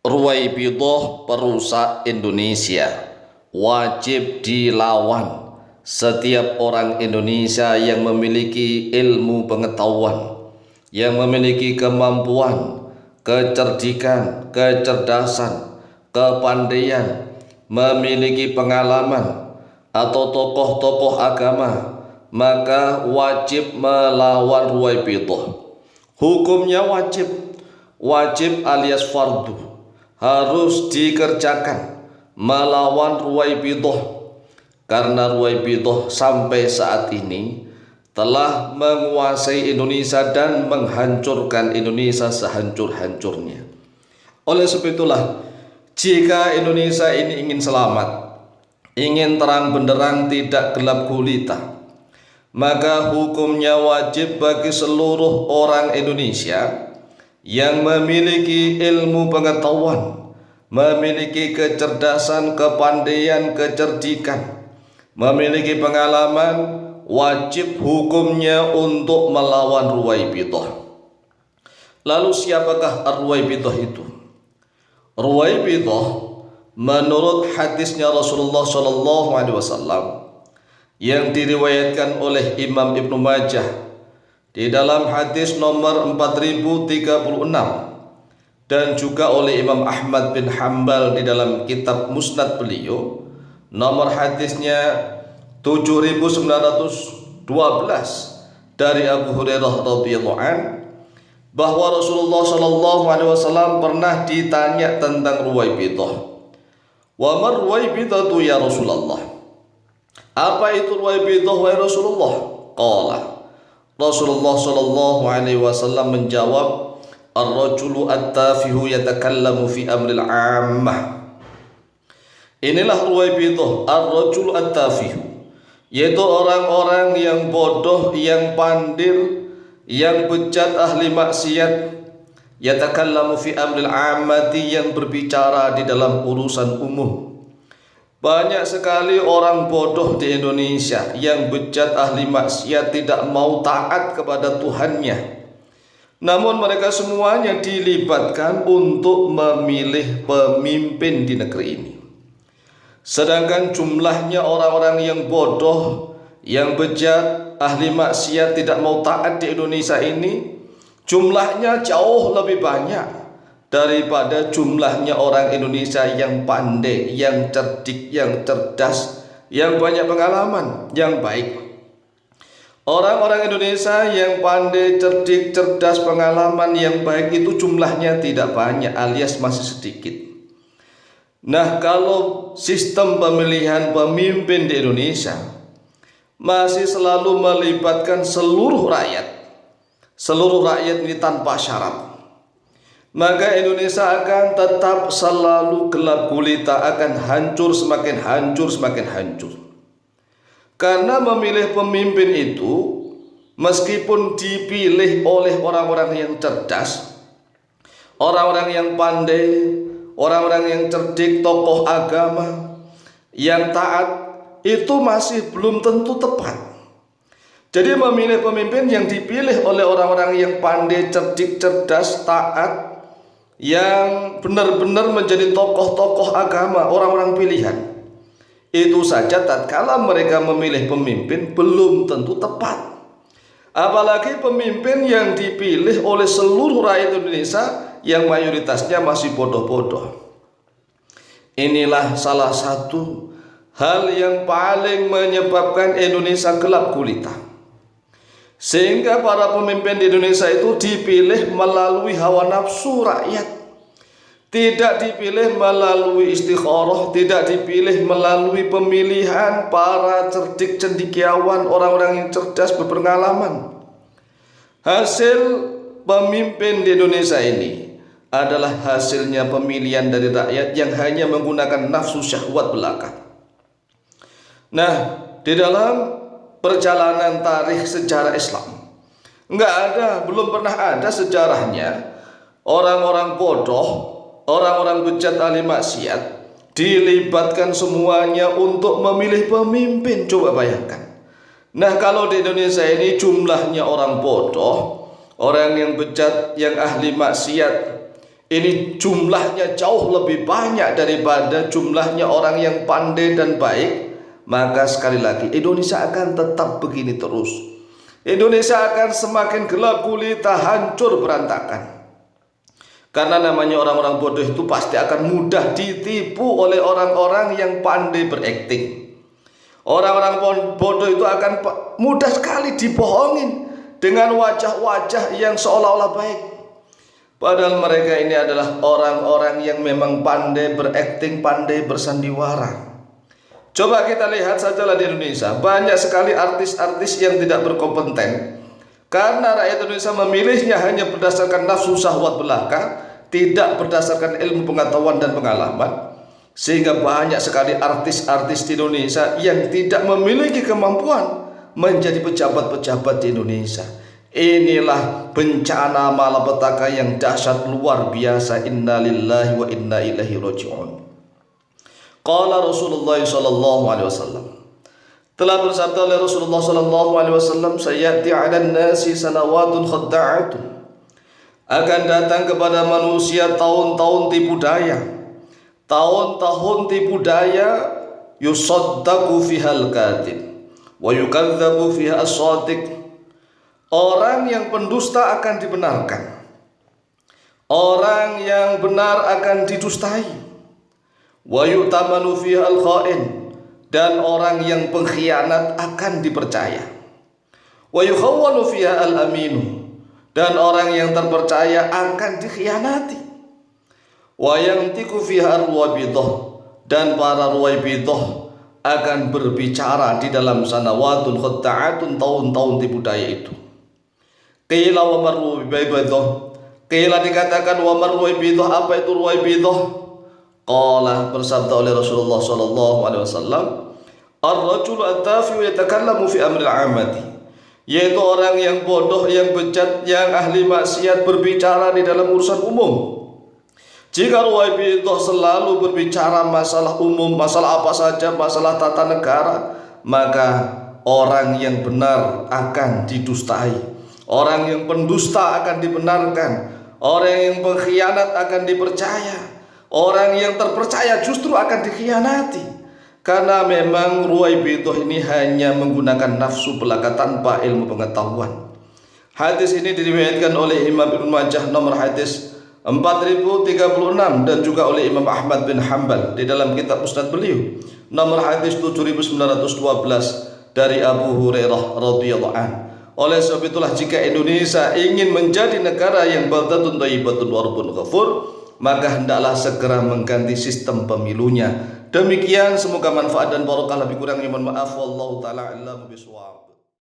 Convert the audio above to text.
Ruwaibidah perusak Indonesia wajib dilawan. Setiap orang Indonesia yang memiliki ilmu pengetahuan, yang memiliki kemampuan, kecerdikan, kecerdasan, kepandaian, memiliki pengalaman atau tokoh-tokoh agama, maka wajib melawan Ruwaibidah. Hukumnya wajib alias fardu, harus dikerjakan melawan Ruwaibidah, karena Ruwaibidah sampai saat ini telah menguasai Indonesia dan menghancurkan Indonesia sehancur-hancurnya. Oleh sebab itulah, jika Indonesia ini ingin selamat, ingin terang benderang tidak gelap gulita, maka hukumnya wajib bagi seluruh orang Indonesia yang memiliki ilmu pengetahuan, memiliki kecerdasan, kepandaian, kecerdikan, memiliki pengalaman, wajib hukumnya untuk melawan Ruwaibidah. Lalu siapakah Ruwaibidah itu? Ruwaibidah menurut hadisnya Rasulullah SAW yang diriwayatkan oleh Imam Ibnu Majah di dalam hadis nomor 4036 dan juga oleh Imam Ahmad bin Hanbal di dalam kitab Musnad beliau nomor hadisnya 7912 dari Abu Hurairah radhiyallahu an, bahwa Rasulullah SAW pernah ditanya tentang Ruwaibidah. Wa mar Ruwaibidatu ya Rasulullah? Apa itu Ruwaibidah wahai Rasulullah? Qala, Rasulullah SAW menjawab, ar-rajulu at-tafihu yatakallamu fi amril ammah. Inilah Ruwaibidah, ar-rajulu at-tafihu, yaitu orang-orang yang bodoh, yang pandir, yang bejat, ahli maksiat, yatakallamu fi amril ammati, yang berbicara di dalam urusan umum. Banyak sekali orang bodoh di Indonesia yang bejat, ahli maksiat, tidak mau taat kepada Tuhannya. Namun mereka semuanya dilibatkan untuk memilih pemimpin di negeri ini. Sedangkan jumlahnya orang-orang yang bodoh, yang bejat, ahli maksiat, tidak mau taat di Indonesia ini, jumlahnya jauh lebih banyak daripada jumlahnya orang Indonesia yang pandai, yang cerdik, yang cerdas, yang banyak pengalaman, yang baik. Orang-orang Indonesia yang pandai, cerdik, cerdas, pengalaman, yang baik itu jumlahnya tidak banyak alias masih sedikit. Nah, kalau sistem pemilihan pemimpin di Indonesia masih selalu melibatkan seluruh rakyat ini tanpa syarat, maka Indonesia akan tetap selalu gelap gulita, akan hancur, semakin hancur, semakin hancur. Karena memilih pemimpin itu, meskipun dipilih oleh orang-orang yang cerdas, orang-orang yang pandai, orang-orang yang cerdik, tokoh agama, yang taat, itu masih belum tentu tepat. Jadi memilih pemimpin yang dipilih oleh orang-orang yang pandai, cerdik, cerdas, taat, yang benar-benar menjadi tokoh-tokoh agama, orang-orang pilihan, itu saja tatkala mereka memilih pemimpin belum tentu tepat. Apalagi pemimpin yang dipilih oleh seluruh rakyat Indonesia yang mayoritasnya masih bodoh-bodoh. Inilah salah satu hal yang paling menyebabkan Indonesia gelap gulita, sehingga para pemimpin di Indonesia itu dipilih melalui hawa nafsu rakyat, tidak dipilih melalui istikharah, tidak dipilih melalui pemilihan para cerdik cendekiawan, orang-orang yang cerdas berpengalaman. Hasil pemimpin di Indonesia ini adalah hasilnya pemilihan dari rakyat yang hanya menggunakan nafsu syahwat belaka. Nah, di dalam perjalanan tarikh sejarah Islam, belum pernah ada sejarahnya orang-orang bodoh, orang-orang bejat, ahli maksiat dilibatkan semuanya untuk memilih pemimpin. Coba bayangkan. Nah, kalau di Indonesia ini jumlahnya orang bodoh, orang yang bejat, yang ahli maksiat, ini jumlahnya jauh lebih banyak daripada jumlahnya orang yang pandai dan baik, maka sekali lagi Indonesia akan tetap begini terus. Indonesia akan semakin gelap gulita, hancur berantakan. Karena namanya orang-orang bodoh itu pasti akan mudah ditipu oleh orang-orang yang pandai berakting. Orang-orang bodoh itu akan mudah sekali dibohongin dengan wajah-wajah yang seolah-olah baik. Padahal mereka ini adalah orang-orang yang memang pandai berakting, pandai bersandiwara. Coba kita lihat sajalah di Indonesia, banyak sekali artis-artis yang tidak berkompeten. Karena rakyat Indonesia memilihnya hanya berdasarkan nafsu syahwat belaka, tidak berdasarkan ilmu pengetahuan dan pengalaman, sehingga banyak sekali artis-artis di Indonesia yang tidak memiliki kemampuan menjadi pejabat-pejabat di Indonesia. Inilah bencana malapetaka yang dahsyat luar biasa. Inna lillahi wa inna ilaihi raji'un. Qala Rasulullah sallallahu alaihi wasallam, telah bersabda oleh Rasulullah sallallahu alaihi wasallam, sayati 'alan nasi sanawatun khadda'atun, akan datang kepada manusia tahun-tahun tipu daya. Tahun-tahun tipu daya, yusaddaqu fihal kadhib wa yukadzabu fiha as-shadiq. Orang yang pendusta akan dibenarkan, orang yang benar akan didustai. Wa yu'tamanu fiha al-kha'in, dan orang yang pengkhianat akan dipercaya. Wa yukhawwanu fiha al-aminu, dan orang yang terpercaya akan dikhianati. Wa yantiqu fiha ar-ruwabidah, dan para ruwabidah akan berbicara di dalam sanawatun khadda'atun, tahun-tahun tipu daya itu. Qila wa marruwabidah, qila dikatakan wa marruwabidah, apa itu ruwabidah? Qala, bersabda oleh Rasulullah sallallahu alaihi wasallam, ar-rajulu at-tafi'u yatakallamu fi amril 'amati, yaitu orang yang bodoh, yang bejat, yang ahli maksiat berbicara di dalam urusan umum. Jika ruwaibidah selalu berbicara masalah umum, masalah apa saja, masalah tata negara, maka orang yang benar akan didustai, orang yang pendusta akan dibenarkan, orang yang pengkhianat akan dipercaya, orang yang terpercaya justru akan dikhianati. Karena memang ruwaibidah ini hanya menggunakan nafsu belaka tanpa ilmu pengetahuan. Hadis ini diriwayatkan oleh Imam Ibnu Majah nomor hadis 4036 dan juga oleh Imam Ahmad bin Hanbal di dalam kitab Musnad beliau nomor hadis 7912 dari Abu Hurairah radhiyallahu anhu. Oleh sebab itulah jika Indonesia ingin menjadi negara yang baldatun thayyibatun wa rabbun ghafur, maka hendaklah segera mengganti sistem pemilunya. Demikian, semoga manfaat dan barokah. Lebih kurangnya mohon maaf. Wallahu taala a'lam bishawab.